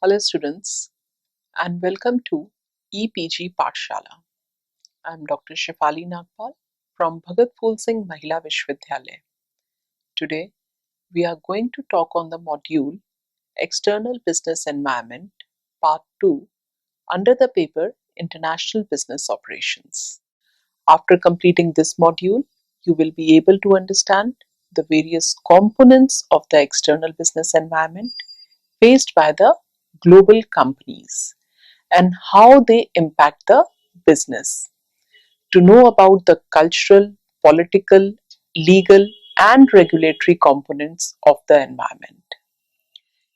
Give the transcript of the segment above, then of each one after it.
Hello students and welcome to EPG Pathshala. I am Dr. Shefali Nagpal from Bhagat Phul Singh Mahila Vishwavidyalaya. Today we are going to talk on the module External Business Environment Part 2 under the paper International Business Operations. After completing this module, you will be able to understand the various components of the external business environment faced by the global companies and how they impact the business. To know about the cultural, political, legal, and regulatory components of the environment.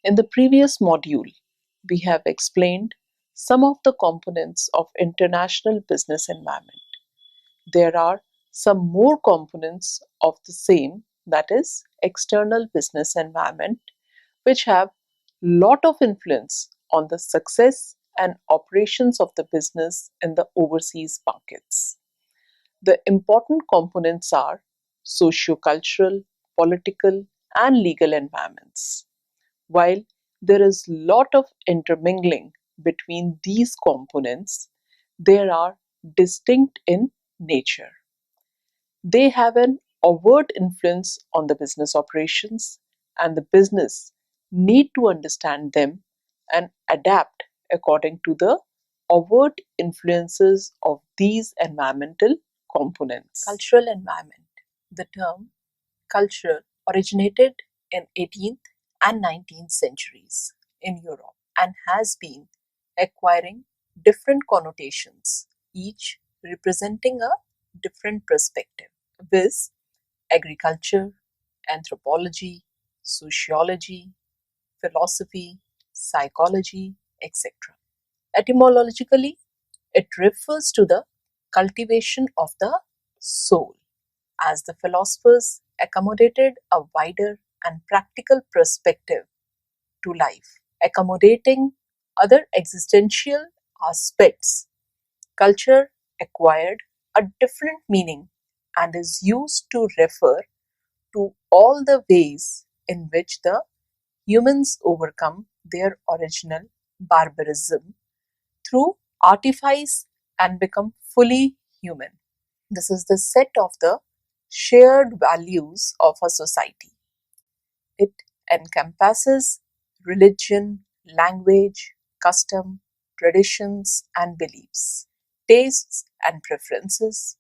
In the previous module, we have explained some of the components of international business environment. There are some more components of the same, that is external business environment, which have lot of influence on the success and operations of the business in the overseas markets. The important components are socio-cultural, political, and legal environments. While there is lot of intermingling between these components, they are distinct in nature. They have an overt influence on the business operations, and the business need to understand them and adapt according to the overt influences of these environmental components. Cultural environment. The term cultural originated in 18th and 19th centuries in Europe and has been acquiring different connotations, each representing a different perspective, viz. Agriculture, anthropology, sociology, philosophy, psychology, etc. Etymologically, it refers to the cultivation of the soul, as the philosophers accommodated a wider and practical perspective to life, accommodating other existential aspects. Culture acquired a different meaning and is used to refer to all the ways in which the humans overcome their original barbarism through artifice and become fully human. This is the set of the shared values of a society. It encompasses religion, language, custom, traditions, and beliefs, tastes and preferences,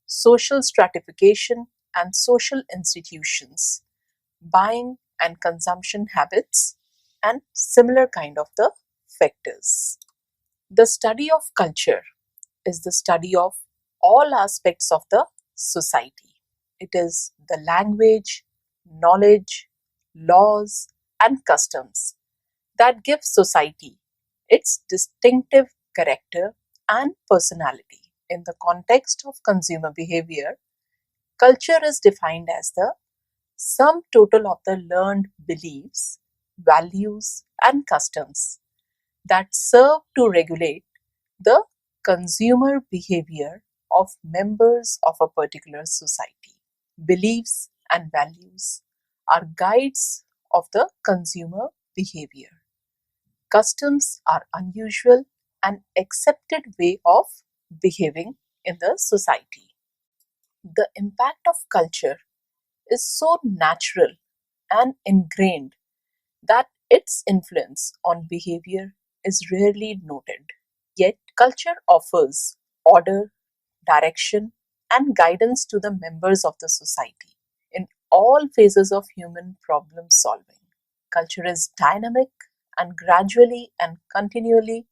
social stratification and social institutions, buying and consumption habits, and similar kind of the factors. The study of culture is the study of all aspects of the society. It is the language, knowledge, laws, and customs that give society its distinctive character and personality. In the context of consumer behavior, culture is defined as the sum total of the learned beliefs, values, and customs that serve to regulate the consumer behavior of members of a particular society. Beliefs and values are guides of the consumer behavior. Customs are unusual and accepted way of behaving in the society. The impact of culture is so natural and ingrained that its influence on behavior is rarely noted. Yet, culture offers order, direction, and guidance to the members of the society in all phases of human problem solving. Culture is dynamic and gradually and continually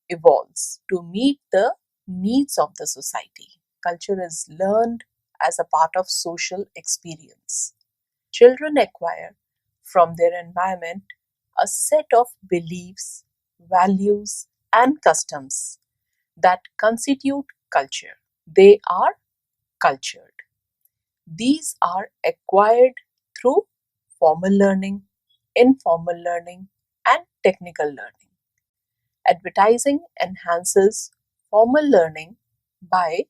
evolves to meet the needs of the society. Culture is learned as a part of social experience. Children acquire from their environment a set of beliefs, values, and customs that constitute culture. They are cultured. These are acquired through formal learning, informal learning, and technical learning. Advertising enhances formal learning by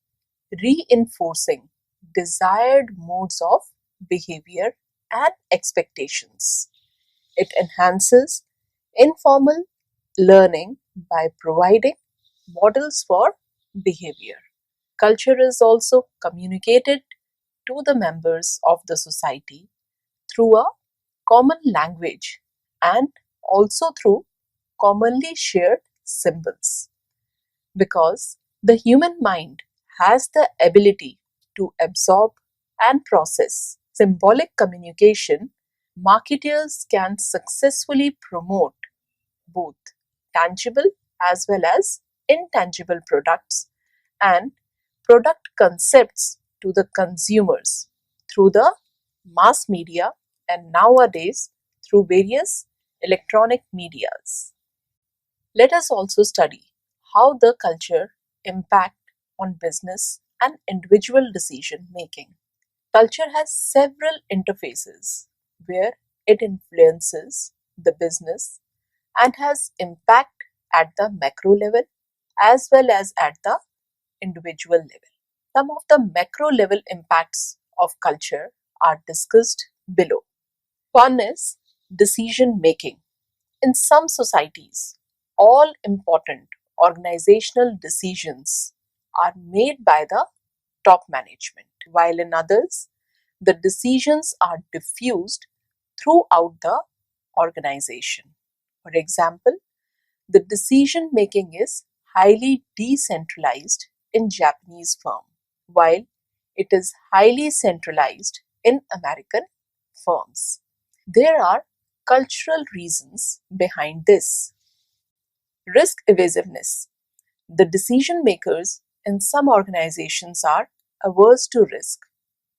reinforcing desired modes of behavior and expectations. It enhances informal learning by providing models for behavior. Culture is also communicated to the members of the society through a common language and also through commonly shared symbols. Because the human mind has the ability to absorb and process symbolic communication, marketers can successfully promote both tangible as well as intangible products and product concepts to the consumers through the mass media and nowadays through various electronic medias. Let us also study how the culture impact on business and individual decision making. Culture has several interfaces where it influences the business and has impact at the macro level as well as at the individual level. Some of the macro level impacts of culture are discussed below. One is decision making. In some societies, all important organizational decisions are made by the top management, while in others, the decisions are diffused throughout the organization. For example, the decision making is highly decentralized in Japanese firm, while it is highly centralized in American firms. There are cultural reasons behind this. Risk evasiveness. The decision makers in some organizations are averse to risk,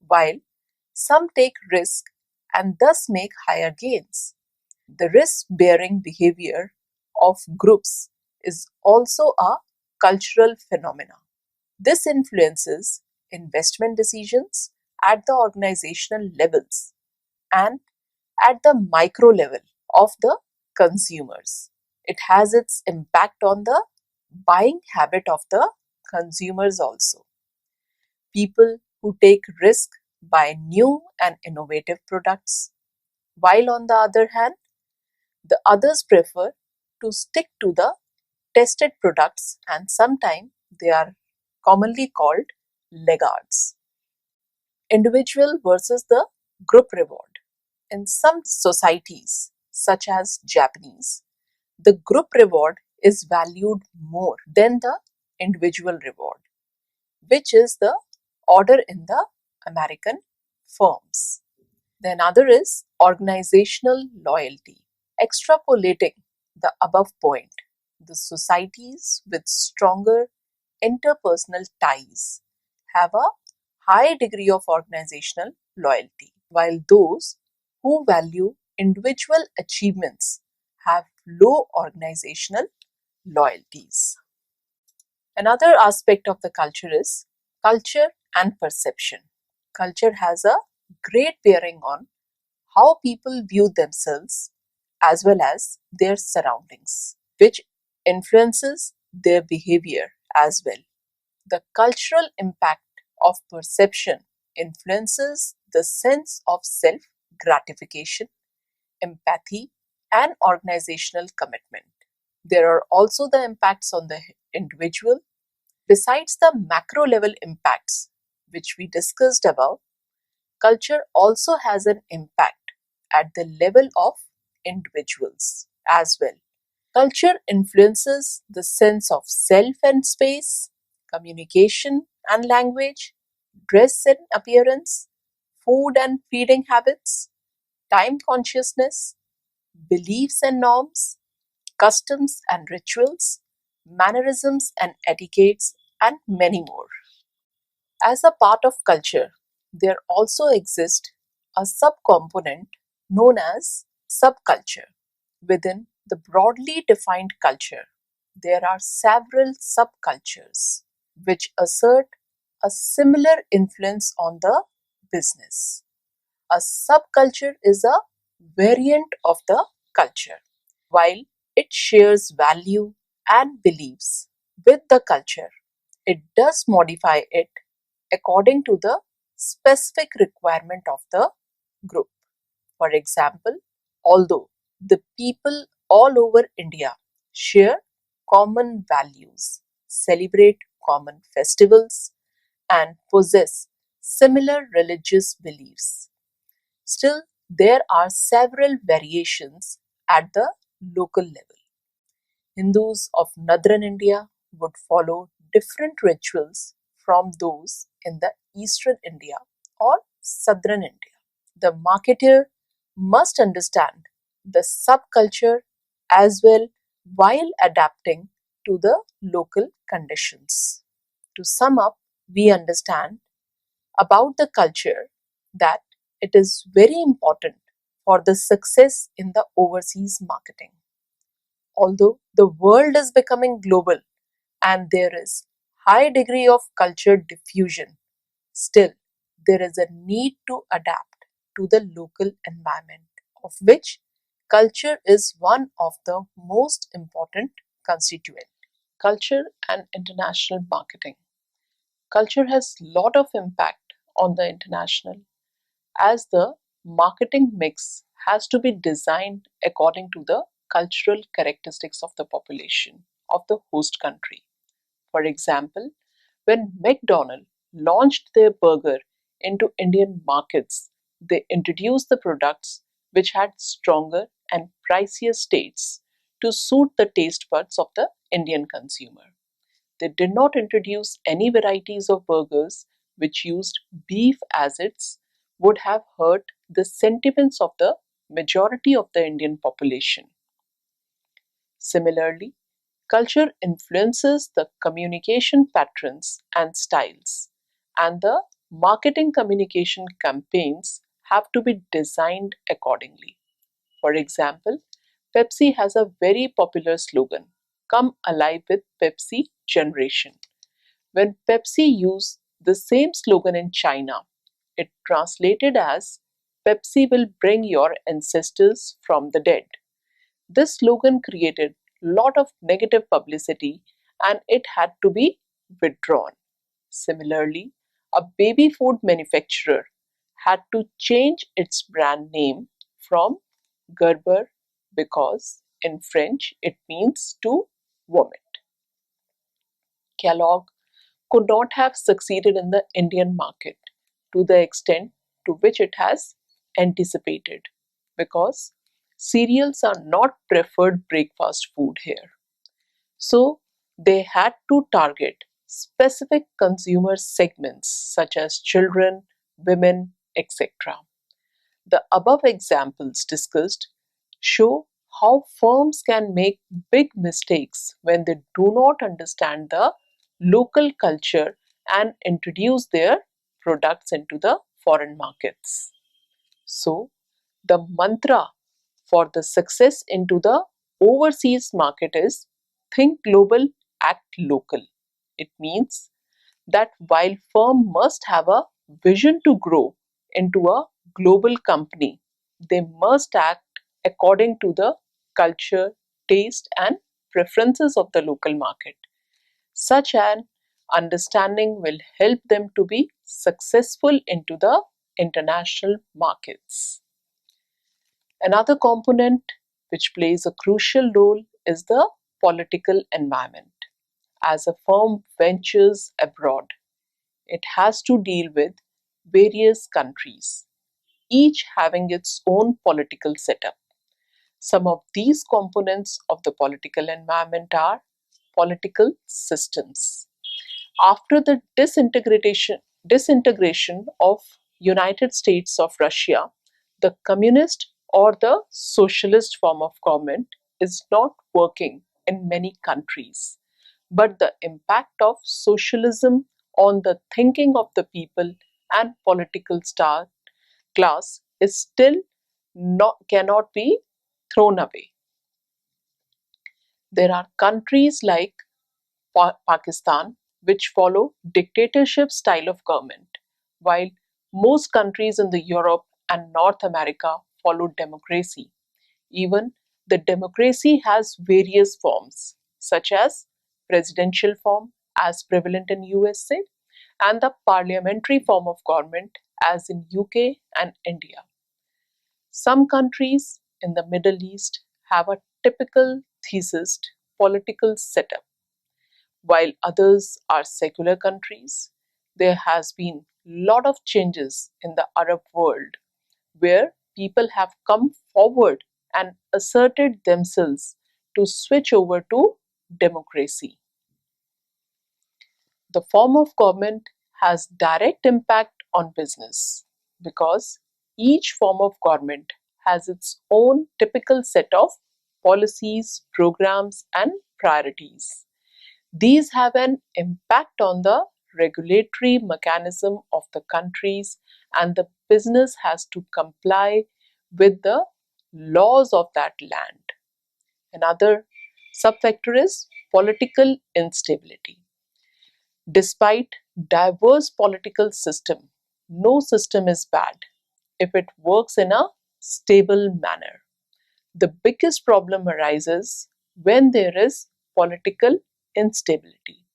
while some take risk and thus make higher gains. The risk bearing behavior of groups is also a cultural phenomenon. This influences investment decisions at the organizational levels and at the micro level of the consumers. It has its impact on the buying habit of the consumers also. People who take risk buy new and innovative products, while on the other hand, the others prefer to stick to the tested products and sometimes they are commonly called laggards. Individual versus the group reward. In some societies, such as Japanese, the group reward is valued more than the individual reward, which is the order in the American firms. Then other is organizational loyalty. Extrapolating the above point, the societies with stronger interpersonal ties have a high degree of organizational loyalty, while those who value individual achievements have low organizational loyalties. Another aspect of the culture is culture and perception. Culture has a great bearing on how people view themselves as well as their surroundings, which influences their behavior as well. The cultural impact of perception influences the sense of self gratification, empathy, and organizational commitment. There are also the impacts on the individual. Besides the macro level impacts, which we discussed above, culture also has an impact at the level of individuals as well. Culture influences the sense of self and space, communication and language, dress and appearance, food and feeding habits, time consciousness, beliefs and norms, customs and rituals, mannerisms and etiquettes, and many more. As a part of culture, there also exists a subcomponent known as subculture. Within the broadly defined culture, there are several subcultures which assert a similar influence on the business. A subculture is a variant of the culture. While it shares value and beliefs with the culture, it does modify it according to the specific requirement of the group. For example, although the people all over India share common values, celebrate common festivals, and possess similar religious beliefs. Still, there are several variations at the local level. Hindus of northern India would follow different rituals from those in the eastern India or southern India. The marketer must understand the subculture as well while adapting to the local conditions. To sum up, we understand about the culture that it is very important for the success in the overseas marketing. Although the world is becoming global and there is high degree of culture diffusion, still there is a need to adapt to the local environment, of which culture is one of the most important constituent. Culture and international marketing. Culture has lot of impact on the international as the marketing mix has to be designed according to the cultural characteristics of the population of the host country. For example, when McDonald's launched their burger into Indian markets, they introduced the products which had stronger and pricier tastes to suit the taste buds of the Indian consumer. They did not introduce any varieties of burgers which used beef as its would have hurt the sentiments of the majority of the Indian population. Similarly, culture influences the communication patterns and styles, and the marketing communication campaigns have to be designed accordingly. For example, Pepsi has a very popular slogan, "Come alive with Pepsi Generation." When Pepsi used the same slogan in China, it translated as "Pepsi will bring your ancestors from the dead." This slogan created a lot of negative publicity and it had to be withdrawn. Similarly, a baby food manufacturer had to change its brand name from Gerber because in French it means to vomit. Kellogg could not have succeeded in the Indian market to the extent to which it has anticipated because cereals are not preferred breakfast food here. So they had to target specific consumer segments such as children, women, etc. The above examples discussed show how firms can make big mistakes when they do not understand the local culture and introduce their products into the foreign markets. So, the mantra for the success into the overseas market is think global, act local. It means that while firm must have a vision to grow into a global company, they must act according to the culture, taste and preferences of the local market. Such an understanding will help them to be successful into the international markets. Another component which plays a crucial role is the political environment. As a firm ventures abroad, it has to deal with various countries, each having its own political setup. Some of these components of the political environment are political systems. After the disintegration of United States of Russia, the communist or the socialist form of government is not working in many countries. But the impact of socialism on the thinking of the people and political class is still not cannot be thrown away. There are countries like Pakistan which follow dictatorship style of government, while most countries in the Europe and North America follow democracy. Even the democracy has various forms, such as presidential form as prevalent in USA and the parliamentary form of government as in UK and India. Some countries in the Middle East have a typical theist political setup. While others are secular countries, there has been lot of changes in the Arab world where people have come forward and asserted themselves to switch over to democracy. The form of government has direct impact on business because each form of government has its own typical set of policies, programs, and priorities. These have an impact on the regulatory mechanism of the countries, and the business has to comply with the laws of that land. Another subfactor is political instability. Despite diverse political system, no system is bad if it works in a stable manner. The biggest problem arises when there is political instability.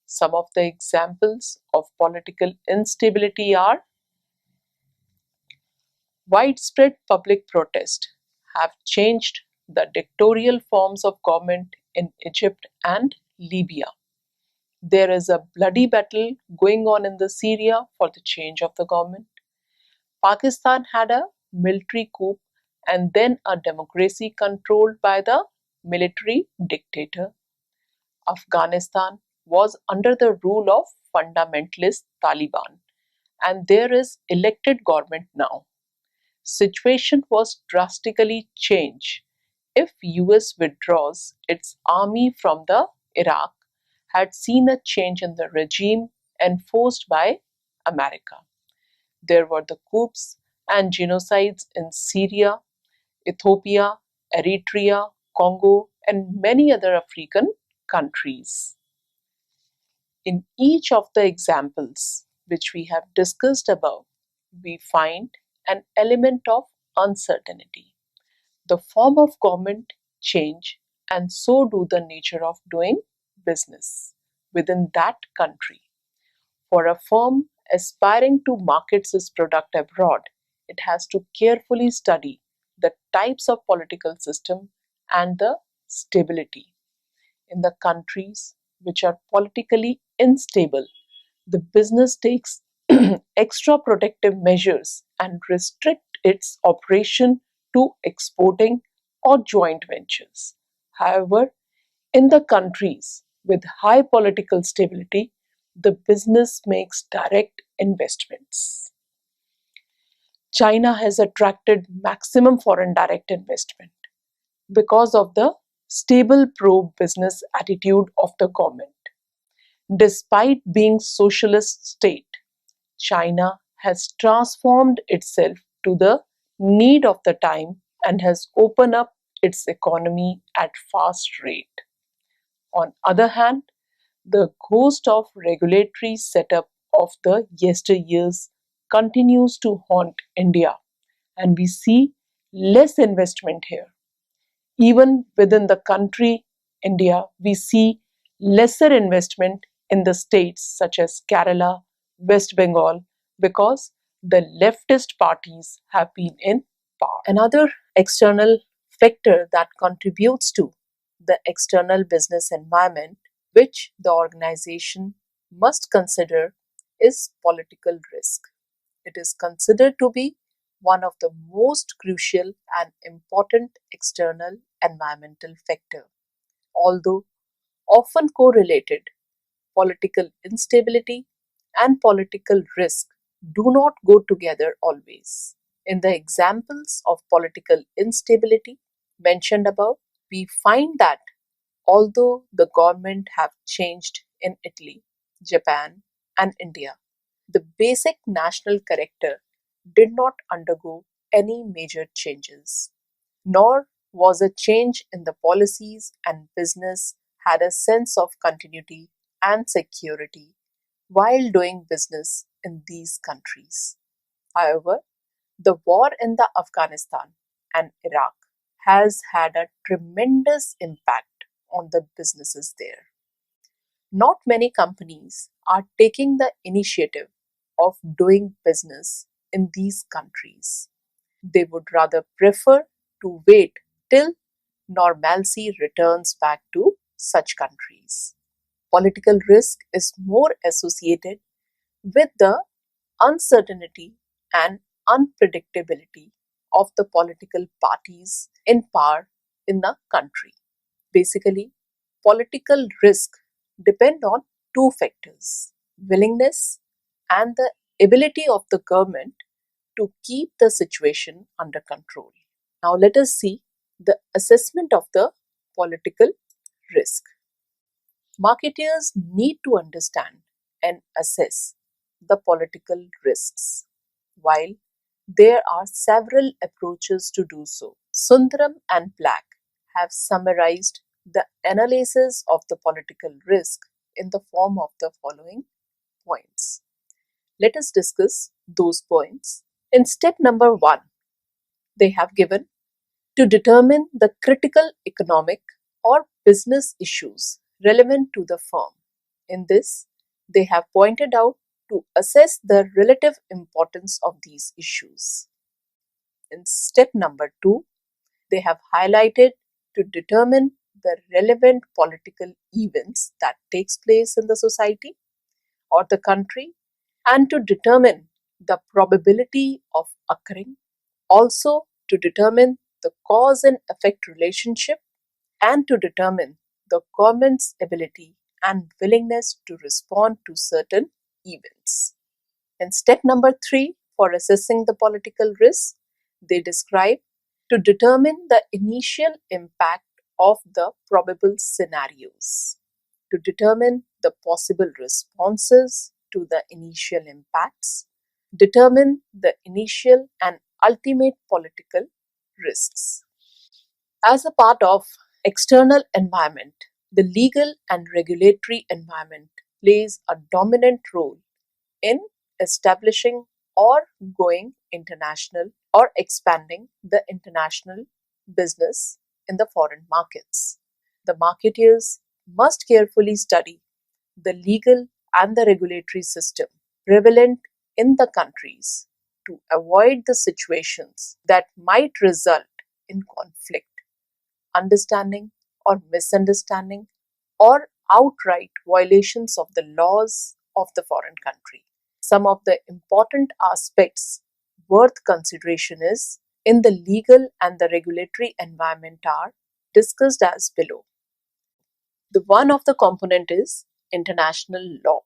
Some of the examples of political instability are widespread public protest have changed the dictatorial forms of government in Egypt and Libya. There is a bloody battle going on in the Syria for the change of the government. Pakistan had a military coup and then a democracy controlled by the military dictator. Afghanistan was under the rule of fundamentalist Taliban and there is elected government now. Situation was drastically changed if US withdraws its army from the Iraq had seen a change in the regime enforced by America. There were the coups and genocides in Syria, Ethiopia, Eritrea, Congo, and many other African countries. In each of the examples which we have discussed above, we find an element of uncertainty. The form of government change and so do the nature of doing business within that country. For a firm aspiring to market its product abroad, it has to carefully study the types of political system and the stability. In the countries which are politically unstable, the business takes extra protective measures and restrict its operation to exporting or joint ventures. However, in the countries with high political stability, the business makes direct investments. China has attracted maximum foreign direct investment because of the stable pro-business attitude of the government. Despite being socialist state, China has transformed itself to the need of the time and has opened up its economy at fast rate. On other hand, the ghost of regulatory setup of the yesteryears continues to haunt India, and we see less investment here. Even within the country, India, we see lesser investment in the states such as Kerala, West Bengal, because the leftist parties have been in power. Another external factor that contributes to the external business environment, which the organization must consider, is political risk. It is considered to be one of the most crucial and important external environmental factor. Although often correlated, political instability and political risk do not go together always. In the examples of political instability mentioned above, we find that although the government have changed in Italy, Japan, and India, the basic national character did not undergo any major changes, nor was a change in the policies, and business had a sense of continuity and security while doing business in these countries. However, the war in the Afghanistan and Iraq has had a tremendous impact on the businesses there. Not many companies are taking the initiative of doing business in these countries. They would rather prefer to wait till normalcy returns back to such countries. Political risk is more associated with the uncertainty and unpredictability of the political parties in power in the country. Basically, political risk depend on two factors: willingness and the ability of the government to keep the situation under control. Now let us see the assessment of the political risk. Marketeers need to understand and assess the political risks. While there are several approaches to do so, Sundaram and Black have summarized the analysis of the political risk in the form of the following points. Let us discuss those points. In step number 1, they have given to determine the critical economic or business issues relevant to the firm. In this, they have pointed out to assess the relative importance of these issues. In step number 2, they have highlighted to determine the relevant political events that takes place in the society or the country and to determine the probability of occurring, also to determine the cause and effect relationship and to determine the government's ability and willingness to respond to certain events. In step number 3, for assessing the political risk, they describe to determine the initial impact of the probable scenarios, to determine the possible responses to the initial impacts, determine the initial and ultimate political risks. As a part of external environment, the legal and regulatory environment plays a dominant role in establishing or going international or expanding the international business in the foreign markets. The marketeers must carefully study the legal and the regulatory system prevalent in the countries to avoid the situations that might result in conflict, understanding or misunderstanding, or outright violations of the laws of the foreign country. Some of the important aspects worth consideration is in the legal and the regulatory environment are discussed as below. The one of the component is international law.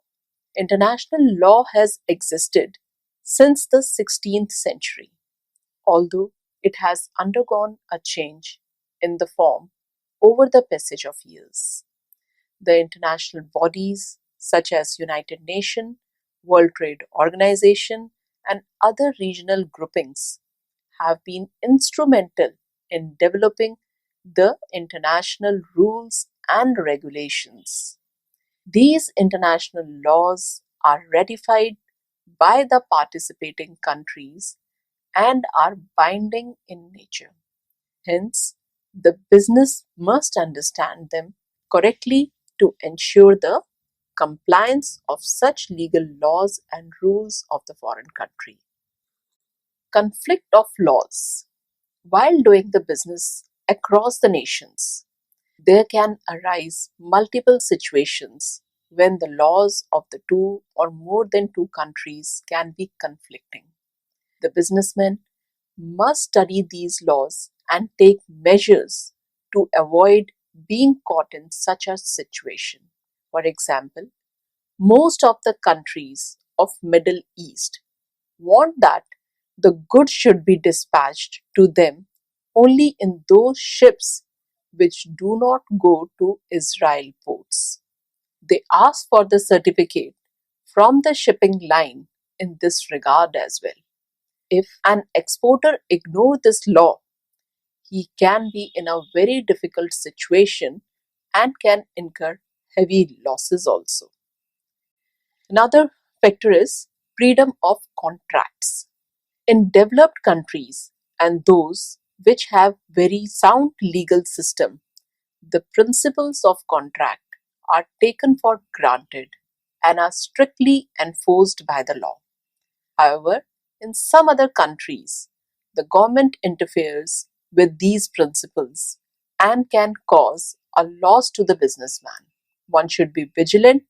International law has existed since the 16th century, although it has undergone a change in the form over the passage of years. The international bodies such as United Nations, World Trade Organization, and other regional groupings have been instrumental in developing the international rules and regulations. These international laws are ratified by the participating countries and are binding in nature. Hence, the business must understand them correctly to ensure the compliance of such legal laws and rules of the foreign country. Conflict of laws. While doing the business across the nations, there can arise multiple situations when the laws of the two or more than two countries can be conflicting. The businessman must study these laws and take measures to avoid being caught in such a situation. For example, most of the countries of Middle East want that the goods should be dispatched to them only in those ships which do not go to Israel ports. They ask for the certificate from the shipping line in this regard as well. If an exporter ignores this law, he can be in a very difficult situation and can incur heavy losses also. Another factor is freedom of contracts. In developed countries and those which have very sound legal system, the principles of contract are taken for granted and are strictly enforced by the law. However, in some other countries, the government interferes with these principles and can cause a loss to the businessman. One should be vigilant,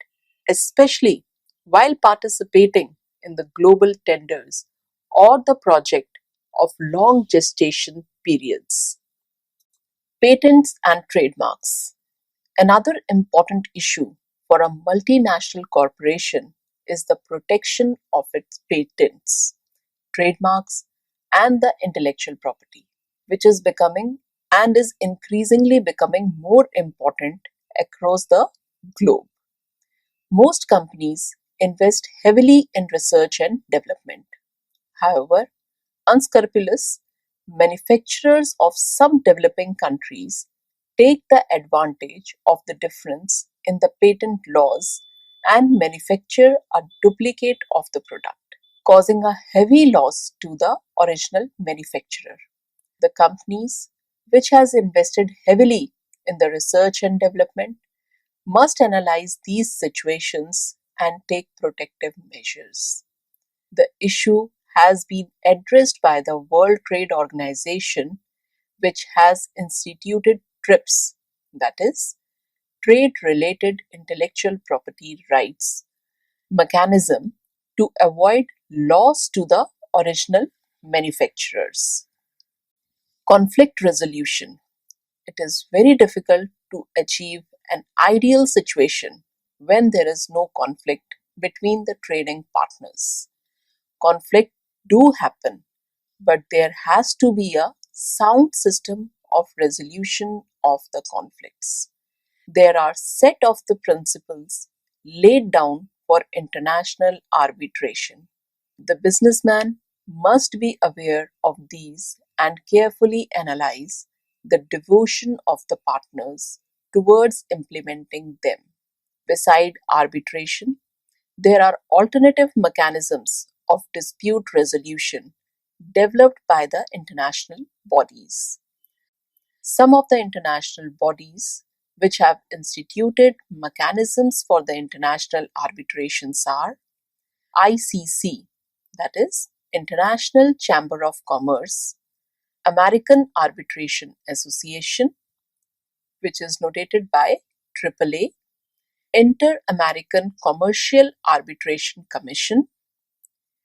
especially while participating in the global tenders or the project of long gestation periods. Patents and trademarks. Another important issue for a multinational corporation is the protection of its patents, trademarks, and the intellectual property, which is becoming and is increasingly becoming more important across the globe. Most companies invest heavily in research and development. However, unscrupulous manufacturers of some developing countries take the advantage of the difference in the patent laws and manufacture a duplicate of the product, causing a heavy loss to the original manufacturer. The companies which has invested heavily in the research and development must analyze these situations and take protective measures. The issue has been addressed by the World Trade Organization, which has instituted TRIPS, that is, Trade Related Intellectual Property Rights mechanism to avoid loss to the original manufacturers. Conflict resolution. It is very difficult to achieve an ideal situation when there is no conflict between the trading partners. Conflict do happen, but there has to be a sound system of resolution of the conflicts. There are set of the principles laid down for international arbitration. The businessman must be aware of these and carefully analyze the devotion of the partners towards implementing them. Beside arbitration, there are alternative mechanisms of dispute resolution developed by the international bodies. Some of the international bodies which have instituted mechanisms for the international arbitrations are ICC, that is, International Chamber of Commerce, American Arbitration Association, which is notated by AAA, Inter-American Commercial Arbitration Commission,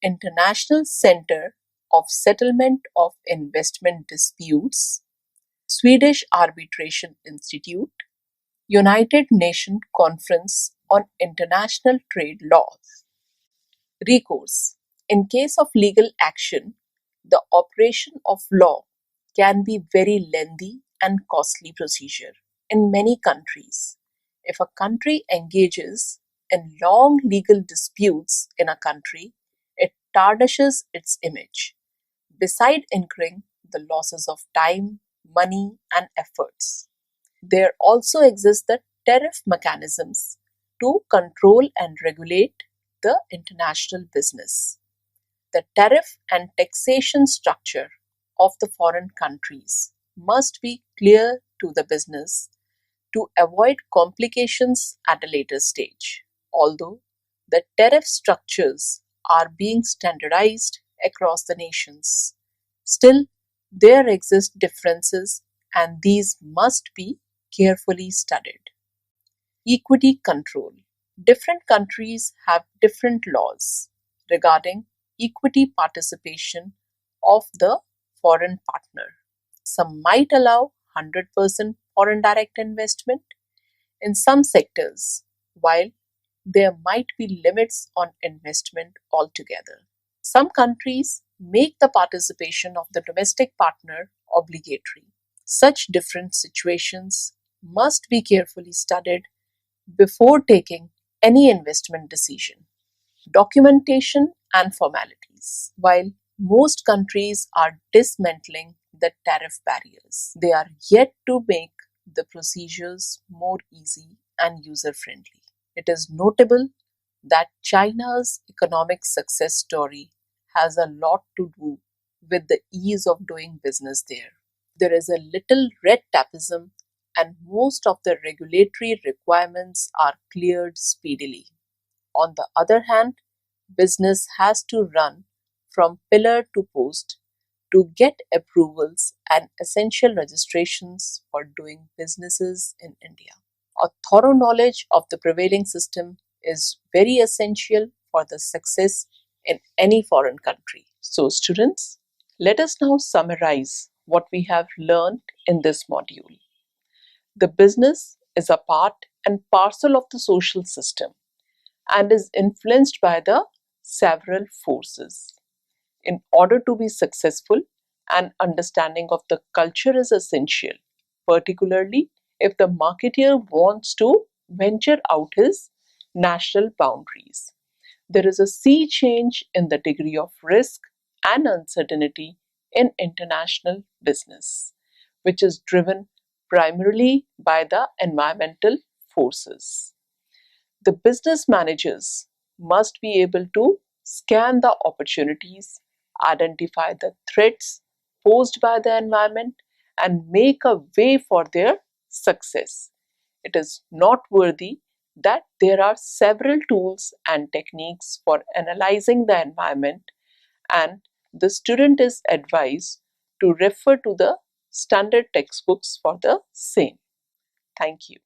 International Center of Settlement of Investment Disputes, Swedish Arbitration Institute, United Nations Conference on International Trade Laws. Recourse. In case of legal action, the operation of law can be very lengthy and costly procedure in many countries. If a country engages in long legal disputes in a country, it tarnishes its image, beside incurring the losses of time, money, and efforts. There also exist the tariff mechanisms to control and regulate the international business. The tariff and taxation structure of the foreign countries must be clear to the business to avoid complications at a later stage. Although the tariff structures are being standardized across the nations, still there exist differences and these must be carefully studied. Equity control. Different countries have different laws regarding equity participation of the foreign partner. Some might allow 100% foreign direct investment in some sectors, while there might be limits on investment altogether. Some countries make the participation of the domestic partner obligatory. Such different situations must be carefully studied before taking any investment decision. Documentation and formalities. While most countries are dismantling the tariff barriers, they are yet to make the procedures more easy and user friendly. It is notable that China's economic success story has a lot to do with the ease of doing business there. There is a little red tapeism, and most of the regulatory requirements are cleared speedily. On the other hand, business has to run from pillar to post to get approvals and essential registrations for doing businesses in India. A thorough knowledge of the prevailing system is very essential for the success in any foreign country. So, students, let us now summarize what we have learned in this module. The business is a part and parcel of the social system and is influenced by the several forces. In order to be successful, an understanding of the culture is essential, particularly if the marketeer wants to venture out his national boundaries. There is a sea change in the degree of risk and uncertainty in international business, which is driven primarily by the environmental forces. The business managers must be able to scan the opportunities, identify the threats posed by the environment, and make a way for their success. It is noteworthy that there are several tools and techniques for analyzing the environment, and the student is advised to refer to the standard textbooks for the same. Thank you.